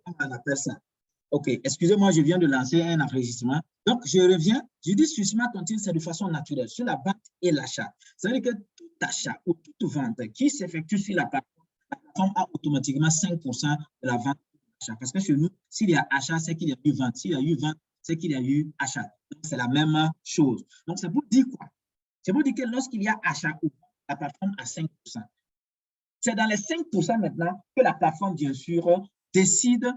comment on appelle ça? OK, excusez-moi, je viens de lancer un enregistrement. Donc, je reviens. Je dis sur Smart Tontine, c'est de façon naturelle, sur la vente et l'achat. Ça veut dire que tout achat ou toute vente qui s'effectue sur la plateforme a automatiquement 5% de la vente et de l'achat. Parce que chez nous, s'il y a achat, c'est qu'il y a eu vente. S'il y a eu vente, c'est qu'il y a eu achat. Donc, c'est la même chose. Donc, c'est pour dire quoi? C'est pour dire que lorsqu'il y a achat, la plateforme a 5%. C'est dans les 5% maintenant que la plateforme, bien sûr, décide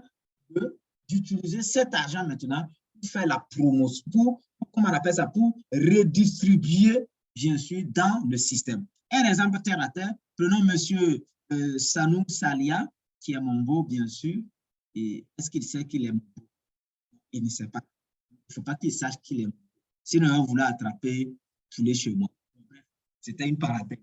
d'utiliser cet argent maintenant pour faire la promotion, comment on appelle ça, pour redistribuer, bien sûr, dans le système. Un exemple terre à terre, prenons M. Sanou Salia, qui est mon beau, bien sûr. Et est-ce qu'il sait qu'il est mon beau? Il ne sait pas. Il ne faut pas qu'il sache qu'il est mon beau. Sinon, il va vouloir attraper tous les chez moi. C'était une parenthèse.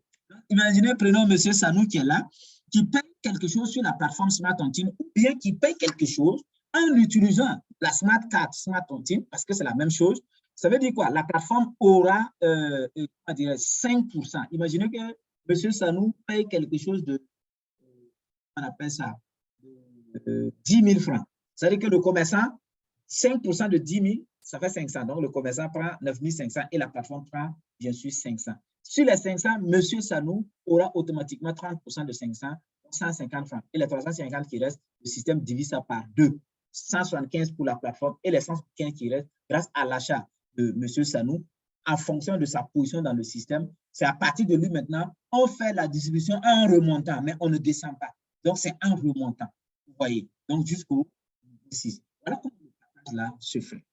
Imaginez, prenons M. Sanou qui est là, qui paye quelque chose sur la plateforme Smart Tontine, ou bien qui paye quelque chose en utilisant la Smart Card Smart Tontine, parce que c'est la même chose. Ça veut dire quoi? La plateforme aura 5%. Imaginez que M. Sanou paye quelque chose de, on appelle ça, 10 000 francs. Ça veut dire que le commerçant, 5% de 10 000, ça fait 500. Donc, le commerçant prend 9 500 et la plateforme prend, bien sûr, 500. Sur les 500, M. Sanou aura automatiquement 30% de 500, 150 francs. Et les 350 qui restent, le système divise ça par 2. 175 pour la plateforme et les 175 qui restent grâce à l'achat de M. Sanou en fonction de sa position dans le système. C'est à partir de lui maintenant, on fait la distribution en remontant, mais on ne descend pas. Donc, c'est en remontant. Vous voyez, donc jusqu'au 6. Voilà comment le partage là se fait.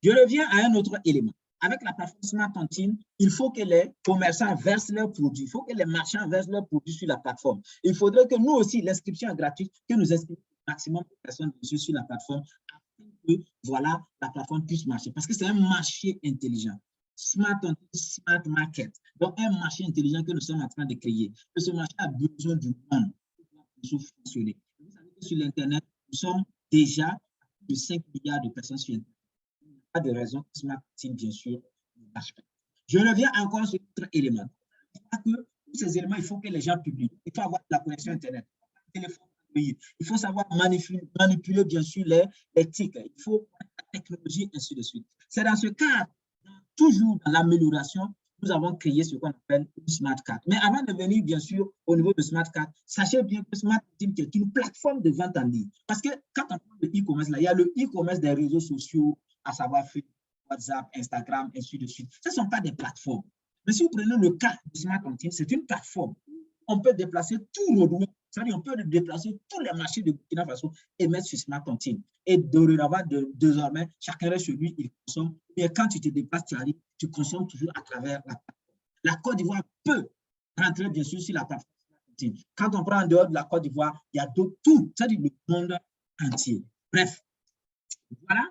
Je reviens à un autre élément. Avec la plateforme Smart Tontine, il faut que les commerçants versent leurs produits, il faut que les marchands versent leurs produits sur la plateforme. Il faudrait que nous aussi, l'inscription est gratuite, que nous inscrivions le maximum de personnes sur la plateforme afin que voilà, la plateforme puisse marcher. Parce que c'est un marché intelligent. Smart Tontine, Smart Market. Donc, un marché intelligent que nous sommes en train de créer. Que ce marché a besoin du monde pour fonctionner. Vous savez que sur l'Internet, nous sommes déjà à plus de 5 milliards de personnes sur Internet. Pas de raison que Smart Tontine, bien sûr, ne marche pas. Je reviens encore sur d'autres éléments. Que tous ces éléments, il faut que les gens publient. Il faut avoir la connexion Internet, le téléphone. Il faut savoir manipuler, bien sûr, les tics. Il faut la technologie, ainsi de suite. C'est dans ce cadre, toujours dans l'amélioration, nous avons créé ce qu'on appelle une Smart Card. Mais avant de venir, bien sûr, au niveau de Smart Card, sachez bien que Smart Tontine est une plateforme de vente en ligne. Parce que quand on parle de e-commerce, il y a le e-commerce des réseaux sociaux, à savoir Facebook, WhatsApp, Instagram, ainsi de suite. Ce ne sont pas des plateformes. Mais si vous prenez le cas de Smart Tontine, c'est une plateforme. On peut déplacer tout le monde, c'est-à-dire on peut déplacer tous les marchés de Burkina Faso et mettre sur Smart Tontine. Et dorénavant, désormais, chacun reste chez lui, il consomme. Et quand tu te déplaces, tu arrives, tu consommes toujours à travers la plateforme. La Côte d'Ivoire peut rentrer, bien sûr, sur la plateforme Smart Tontine. Quand on prend en dehors de la Côte d'Ivoire, il y a tout, c'est-à-dire le monde entier. Bref, voilà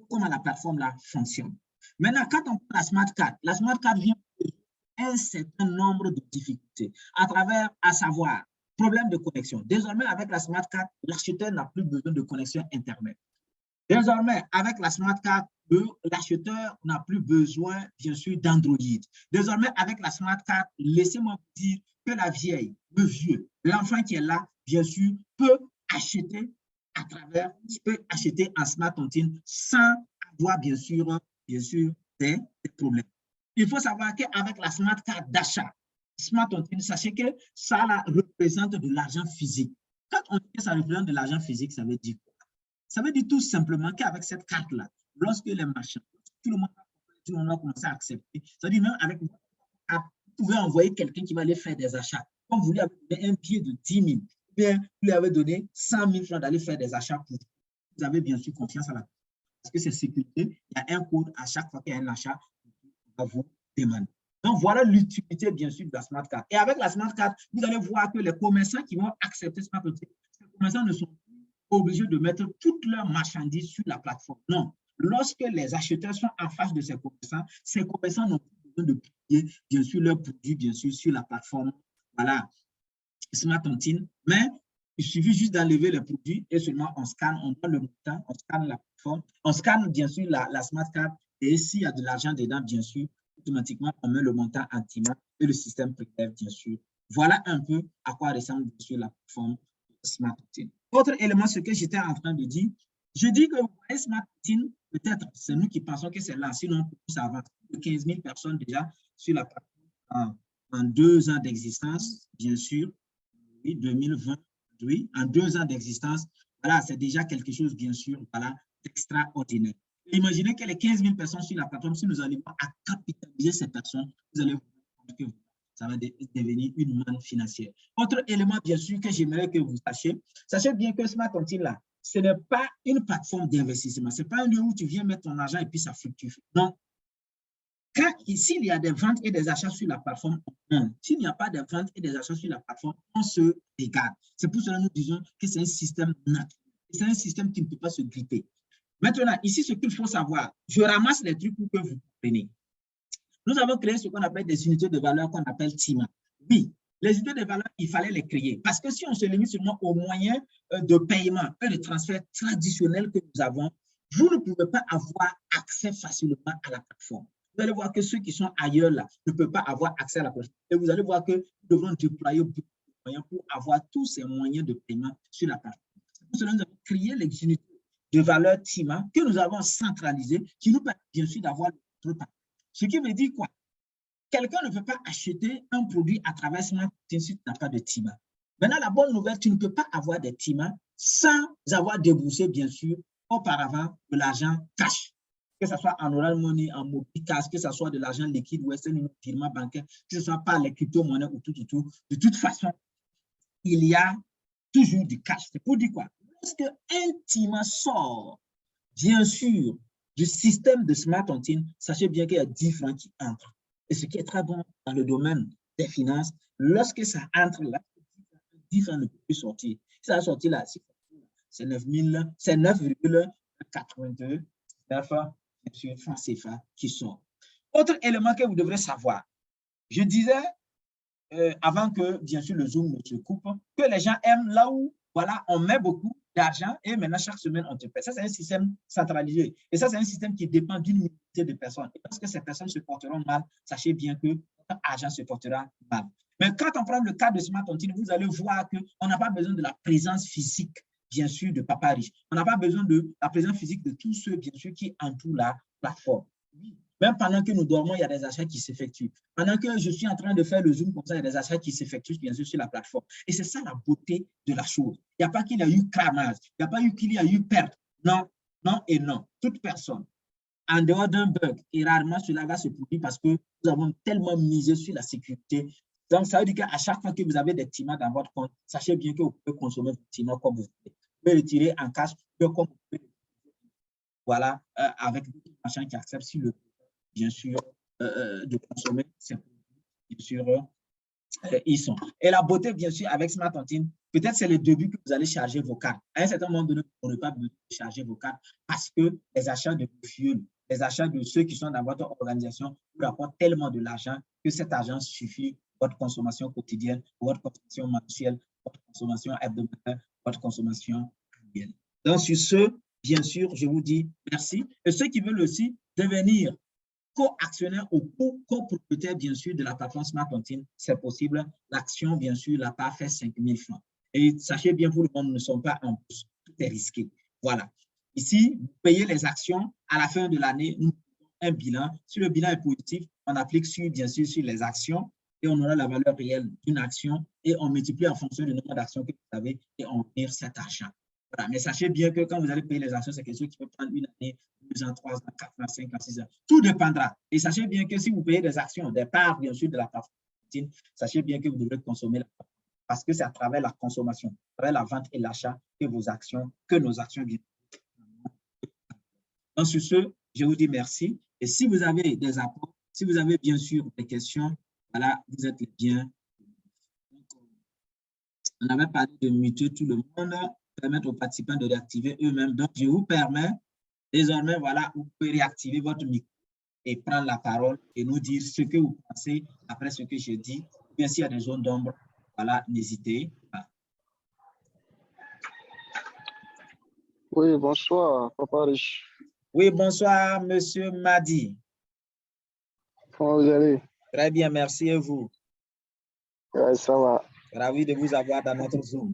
comment la plateforme là fonctionne. Maintenant, quand on prend la Smart Card vient un certain nombre de difficultés à travers, à savoir, problème de connexion. Désormais, avec la Smart Card, l'acheteur n'a plus besoin de connexion Internet. Désormais, avec la Smart Card, l'acheteur n'a plus besoin, bien sûr, d'Android. Désormais, avec la Smart Card, laissez-moi vous dire que la vieille, le vieux, l'enfant qui est là, bien sûr, peut acheter à travers, peut acheter en Smart Tontine sans avoir, bien sûr, des problèmes. Il faut savoir qu'avec la Smart Card d'achat, Smart Tontine, sachez que ça là, représente de l'argent physique. Quand on dit que ça représente de l'argent physique, ça veut dire quoi? Ça veut dire tout simplement qu'avec cette carte-là, lorsque les marchands, tout le monde a commencé à accepter, c'est-à-dire même avec vous pouvez envoyer quelqu'un qui va aller faire des achats. Comme vous lui avez donné un billet de 10 000, ou bien vous lui avez donné 100 000 francs d'aller faire des achats pour vous. Vous avez bien sûr confiance à la personne. Parce que c'est sécurité, il y a un code à chaque fois qu'il y a un achat, on va vous demander. Donc, voilà l'utilité, bien sûr, de la Smart Card. Et avec la Smart Card, vous allez voir que les commerçants qui vont accepter Smart Card, les commerçants ne sont plus obligés de mettre toutes leurs marchandises sur la plateforme. Non. Lorsque les acheteurs sont en face de ces commerçants n'ont plus besoin de publier, bien sûr, leurs produits, bien sûr, sur la plateforme. Voilà, Smart Tontine. Mais il suffit juste d'enlever les produits et seulement on scanne, on donne le montant, on scanne la plateforme, on scanne, bien sûr, la Smart Card. Et s'il y a de l'argent dedans, bien sûr, automatiquement, on met le montant anti-main et le système prélève, bien sûr. Voilà un peu à quoi ressemble, bien sûr, la plateforme Smart Tontine. Autre élément, ce que j'étais en train de dire, je dis que vous voyez, Smart Tontine, peut-être, c'est nous qui pensons que c'est là, sinon ça avance. 15 000 personnes déjà sur la plateforme en 2 ans d'existence, bien sûr, oui, 2020, oui, en 2 ans d'existence, voilà, c'est déjà quelque chose, bien sûr, voilà, d'extraordinaire. Imaginez que les 15 000 personnes sur la plateforme, si nous arrivons à capitaliser ces personnes, vous allez voir que ça va devenir une manne financière. Autre élément, bien sûr, que j'aimerais que vous sachiez, sachez bien que Smart Tontine, là, ce n'est pas une plateforme d'investissement. Ce n'est pas un lieu où tu viens mettre ton argent et puis ça fluctue. Non. S'il y a des ventes et des achats sur la plateforme, s'il n'y a pas de ventes et des achats sur la plateforme, on se regarde. C'est pour cela que nous disons que c'est un système naturel. C'est un système qui ne peut pas se gripper. Maintenant, ici, ce qu'il faut savoir, je ramasse les trucs pour que vous compreniez. Nous avons créé ce qu'on appelle des unités de valeur qu'on appelle TIMA. Oui, les unités de valeur, il fallait les créer. Parce que si on se limite seulement aux moyens de paiement et de transfert traditionnels que nous avons, vous ne pouvez pas avoir accès facilement à la plateforme. Vous allez voir que ceux qui sont ailleurs là ne peuvent pas avoir accès à la plateforme. Et vous allez voir que nous devrons déployer beaucoup de moyens pour avoir tous ces moyens de paiement sur la plateforme. C'est pour cela que nous avons créé les unités de valeur TIMA que nous avons centralisées, qui nous permettent bien sûr d'avoir le parcours. Ce qui veut dire quoi? Quelqu'un ne peut pas acheter un produit à travers Smart Tontine si tu n'as pas de TIMA. Maintenant, la bonne nouvelle, tu ne peux pas avoir des TIMA sans avoir déboursé, bien sûr, auparavant de l'argent cash. Que ce soit en Orange Money, en MobiCash, que ce soit de l'argent liquide, Western Union, virement bancaire, que ce soit par les crypto-monnaies ou tout. De toute façon, il y a toujours du cash. C'est pour dire quoi? Lorsque un TIMA sort, bien sûr, du système de Smart Tontine, sachez bien qu'il y a 10 francs qui entrent. Et ce qui est très bon dans le domaine des finances, lorsque ça entre là, 10 francs ne peut plus sortir. Si ça a sorti là, c'est 9,82 francs CFA qui sort. Autre élément que vous devrez savoir, je disais avant que, bien sûr, le Zoom ne se coupe, que les gens aiment là où, voilà, on met beaucoup d'argent et maintenant, chaque semaine, on te paie. Ça, c'est un système centralisé. Et ça, c'est un système qui dépend d'une minorité de personnes. Et parce que ces personnes se porteront mal, sachez bien que votre argent se portera mal. Mais quand on prend le cas de Smart Tontine, vous allez voir qu'on n'a pas besoin de la présence physique, bien sûr, de Papa Riche. On n'a pas besoin de la présence physique de tous ceux, bien sûr, qui entourent la plateforme. Même pendant que nous dormons, il y a des achats qui s'effectuent. Pendant que je suis en train de faire le Zoom comme ça, il y a des achats qui s'effectuent, bien sûr, sur la plateforme. Et c'est ça la beauté de la chose. Il n'y a pas qu'il y a eu cramage, il n'y a pas qu'il y a eu perte. Non, non et non. Toute personne, en dehors d'un bug, et rarement cela va se produire parce que nous avons tellement misé sur la sécurité. Donc, ça veut dire qu'à chaque fois que vous avez des TIMA dans votre compte, sachez bien que vous pouvez consommer vos TIMA comme vous voulez. Vous pouvez retirer en cash, comme vous pouvez. Voilà, avec des machins qui acceptent si le bien sûr, de consommer ces produits, bien sûr, ils sont. Et la beauté, bien sûr, avec Smart Tontine, peut-être c'est le début que vous allez charger vos cartes. À un certain moment donné, vous n'aurez pas besoin de charger vos cartes parce que les achats de fuel, les achats de ceux qui sont dans votre organisation vous rapportent tellement de l'argent que cet argent suffit pour votre consommation quotidienne, pour votre consommation mensuelle, votre consommation hebdomadaire, votre consommation annuelle. Donc, sur ce, bien sûr, je vous dis merci. Et ceux qui veulent aussi devenir co-actionnaire ou copropriétaire, bien sûr, de la plateforme Smart Tontine, c'est possible. L'action, bien sûr, la part fait 5 000 francs. Et sachez bien, pour le monde, nous ne sommes pas en bourse. Tout est risqué. Voilà. Ici, vous payez les actions. À la fin de l'année, nous faisons un bilan. Si le bilan est positif, on applique sur, bien sûr, sur les actions et on aura la valeur réelle d'une action et on multiplie en fonction du nombre d'actions que vous avez et on tire cet argent. Voilà. Mais sachez bien que quand vous allez payer les actions, c'est quelque chose qui peut prendre une année, 2 ans, 3 ans, 4 ans, 5 ans, 6 ans. Tout dépendra. Et sachez bien que si vous payez des actions, des parts, bien sûr, de la plateforme, sachez bien que vous devrez consommer la plateforme. Parce que c'est à travers la consommation, à travers la vente et l'achat que vos actions, que nos actions viennent. Donc, sur ce, je vous dis merci. Et si vous avez des apports, si vous avez bien sûr des questions, voilà, vous êtes les bienvenus. On avait parlé de muter tout le monde, permettre aux participants de réactiver eux-mêmes. Donc, je vous permets désormais, voilà, vous pouvez réactiver votre micro et prendre la parole et nous dire ce que vous pensez après ce que je dis. Bien s'il y a des zones d'ombre, voilà, n'hésitez pas. Oui, bonsoir, Papa Riche. Oui, bonsoir, Monsieur Madi. Comment vous allez? Très bien, merci et vous? Ouais, ça va. Ravi de vous avoir dans notre Zoom.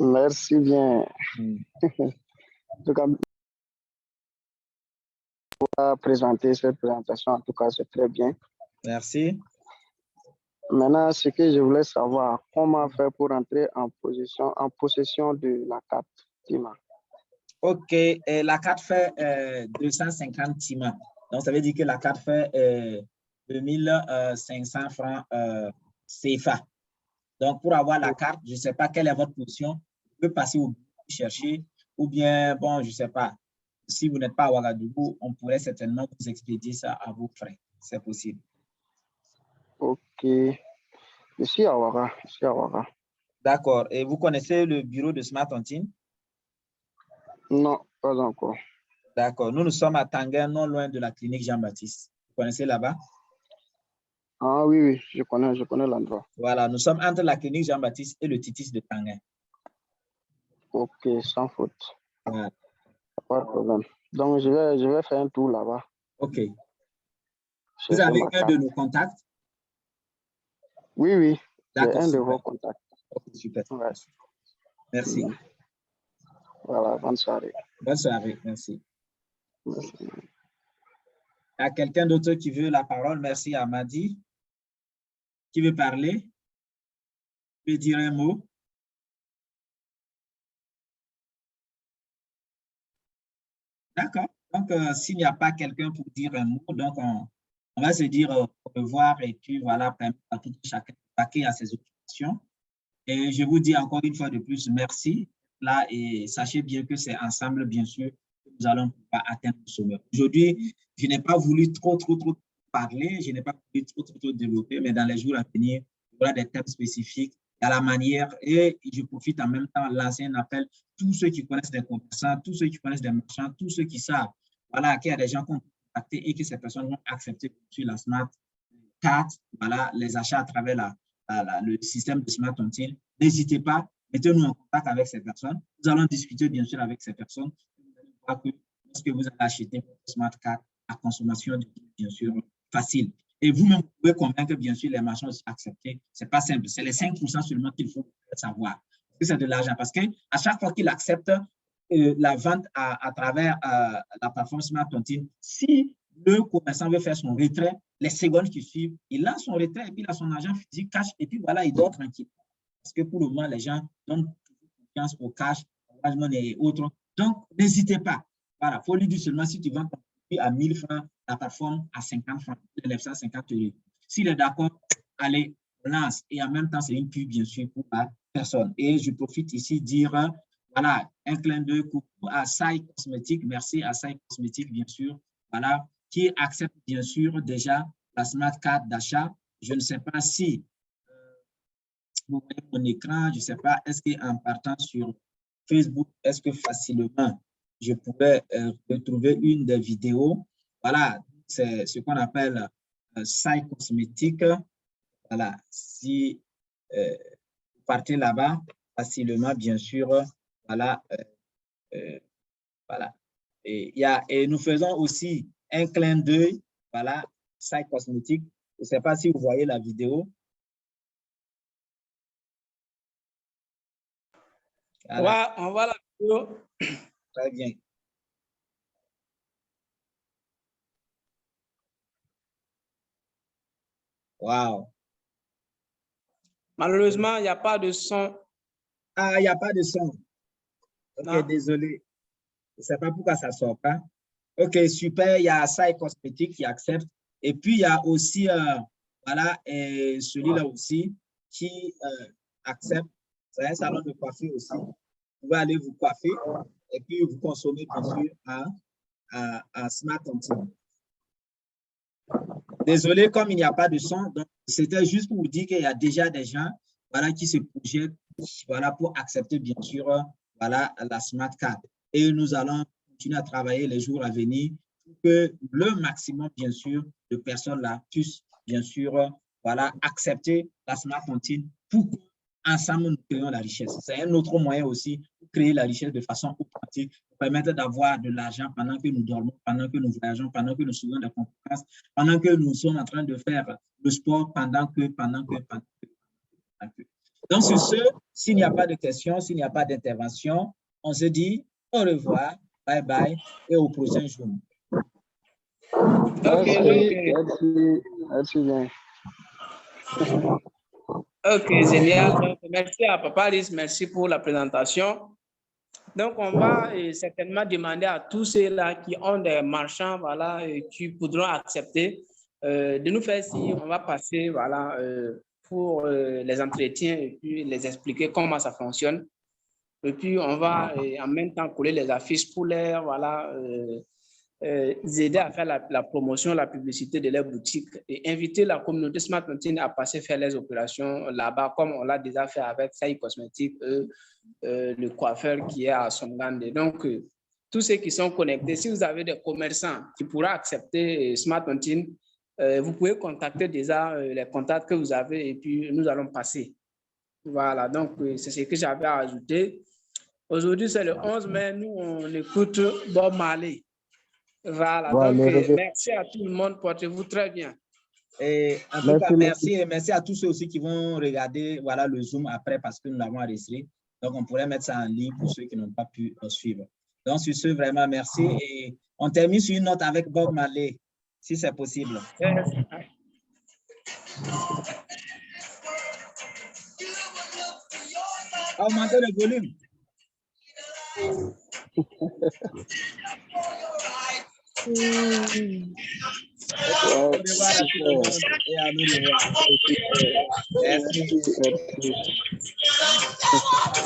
Merci bien. Mm. En tout cas, pour présenter cette présentation, en tout cas, c'est très bien. Merci. Maintenant, ce que je voulais savoir, comment faire pour entrer en possession de la carte TIMA? OK, la carte fait 250 TIMA. Donc, ça veut dire que la carte fait 2500 francs CFA. Donc, pour avoir la carte, je ne sais pas quelle est votre position. Vous pouvez passer au bureau chercher, ou bien, bon, je ne sais pas. Si vous n'êtes pas à Ouagadougou, on pourrait certainement vous expédier ça à vos frais. C'est possible. OK. Je suis à Ouaga. D'accord. Et vous connaissez le bureau de Smart Tontine? Non, pas encore. D'accord. Nous sommes à Tanguin, non loin de la clinique Jean-Baptiste. Vous connaissez là-bas? Ah oui, je connais l'endroit. Voilà, nous sommes entre la clinique Jean-Baptiste et le Titis de Tanguin. OK, sans faute. Voilà. Pas de problème. Donc, je vais faire un tour là-bas. OK. Vous Chercher avez ma un carte. de nos contacts? Oui, j'ai D'accord, un de super. vos contacts. Okay, super. Ouais. Merci. Voilà, bonne soirée. Bonne soirée. Merci. Merci. Il y a quelqu'un d'autre qui veut la parole? Merci, Amadi. Qui veut parler? Qui veut dire un mot? D'accord. Donc, s'il n'y a pas quelqu'un pour dire un mot, donc on va se dire au revoir et puis voilà, permettre à tout chacun de vaquer à ses occupations. Et je vous dis encore une fois de plus, merci. Là, et sachez bien que c'est ensemble, bien sûr, que nous allons pouvoir atteindre le sommet. Aujourd'hui, je n'ai pas voulu trop parler, je n'ai pas voulu trop développer, mais dans les jours à venir, il y aura des thèmes spécifiques à la manière, et je profite en même temps de lancer un appel, tous ceux qui connaissent des commerçants, tous ceux qui connaissent des marchands, tous ceux qui savent, voilà, qu'il y a des gens qui ont contacté et que ces personnes vont accepter sur la Smart Card, voilà, les achats à travers le système de Smart Tontine. N'hésitez pas, mettez-nous en contact avec ces personnes. Nous allons discuter bien sûr avec ces personnes. Lorsque vous allez acheter votre Smart Card à consommation, bien sûr, facile. Et vous-même, vous pouvez convaincre, bien sûr, les marchands d'accepter. Ce n'est pas simple. C'est les 5% seulement qu'il faut savoir. C'est de l'argent. Parce qu'à chaque fois qu'il accepte la vente à travers la plateforme Smart Tontine, si le commerçant veut faire son retrait, les secondes qui suivent, il a son retrait et puis il a son argent physique, cash, et puis voilà, il dort tranquille. Parce que pour le moment, les gens donnent confiance au cash, au money et autres. Donc, n'hésitez pas. Voilà, il faut lui dire seulement si tu vends ton produit à 1000 francs, la plateforme à 50 francs, 950 €. S'il est d'accord, allez, on lance. Et en même temps, c'est une pub, bien sûr, pour la personne. Et je profite ici de dire, voilà, un clin d'œil à Sai Cosmétique. Merci à Sai Cosmétique, bien sûr. Voilà, qui accepte bien sûr déjà la Smart Card d'achat. Je ne sais pas si vous voyez mon écran, je ne sais pas, est-ce qu'en partant sur Facebook, est-ce que facilement je pourrais retrouver une des vidéos? Voilà, c'est ce qu'on appelle Sai Cosmétique. Voilà, si vous partez là-bas facilement, bien sûr, voilà, voilà. Et nous faisons aussi un clin d'œil, voilà, Sai Cosmétique. Je ne sais pas si vous voyez la vidéo. Voilà. Ouais, on voit la vidéo. Très bien. Wow. Malheureusement, il n'y a pas de son. Ah, il n'y a pas de son. Ok, Non. désolé. Je ne sais pas pourquoi ça ne sort pas. Ok, super. Il y a Sai Cosmétique qui accepte. Et puis, il y a aussi, voilà, celui-là aussi qui accepte. C'est un salon de coiffure aussi. Vous pouvez aller vous coiffer et puis vous consommez, bien sûr, à Smart Tontine. Désolé, comme il n'y a pas de son, c'était juste pour vous dire qu'il y a déjà des gens, voilà, qui se projettent, voilà, pour accepter, bien sûr, voilà, la Smart Card. Et nous allons continuer à travailler les jours à venir pour que le maximum, bien sûr, de personnes là puissent, bien sûr, voilà, accepter la Smart Tontine pour qu'ensemble, nous créons la richesse. C'est un autre moyen aussi pour créer la richesse de façon pratique, pour permettre d'avoir de l'argent pendant que nous dormons, pendant que nous voyageons, pendant que nous suivons des conférences, pendant que nous sommes en train de faire le sport, pendant que. Donc, sur ce, s'il n'y a pas de questions, s'il n'y a pas d'intervention, on se dit au revoir, bye bye et au prochain jour. Merci bien. Ok, génial. Donc, merci à Papa Alice, merci pour la présentation. Donc, on va certainement demander à tous ceux-là qui ont des marchands, voilà, qui voudront accepter, de nous faire signe. On va passer, voilà, pour les entretiens et puis les expliquer comment ça fonctionne. Et puis, on va en même temps coller les affiches pour les, voilà, aider à faire la promotion, la publicité de leur boutique et inviter la communauté Smart Mountain à passer faire les opérations là-bas, comme on l'a déjà fait avec Saï Cosmétique, le coiffeur qui est à Songande. Donc, tous ceux qui sont connectés, si vous avez des commerçants qui pourraient accepter Smart Mountain, vous pouvez contacter déjà les contacts que vous avez et puis nous allons passer. Voilà, donc c'est ce que j'avais à ajouter. Aujourd'hui, c'est le 11 mai, nous on écoute Bob Marley. Voilà, donc merci à tout le monde, portez-vous très bien. Et en tout cas, merci et merci à tous ceux aussi qui vont regarder voilà, le Zoom après parce que nous l'avons enregistré. Donc, on pourrait mettre ça en ligne pour ceux qui n'ont pas pu suivre. Donc, sur ce, vraiment, merci. Et on termine sur une note avec Bob Marley, si c'est possible. Augmentez le volume. Au revoir à tout le monde et à nous revoir. Merci.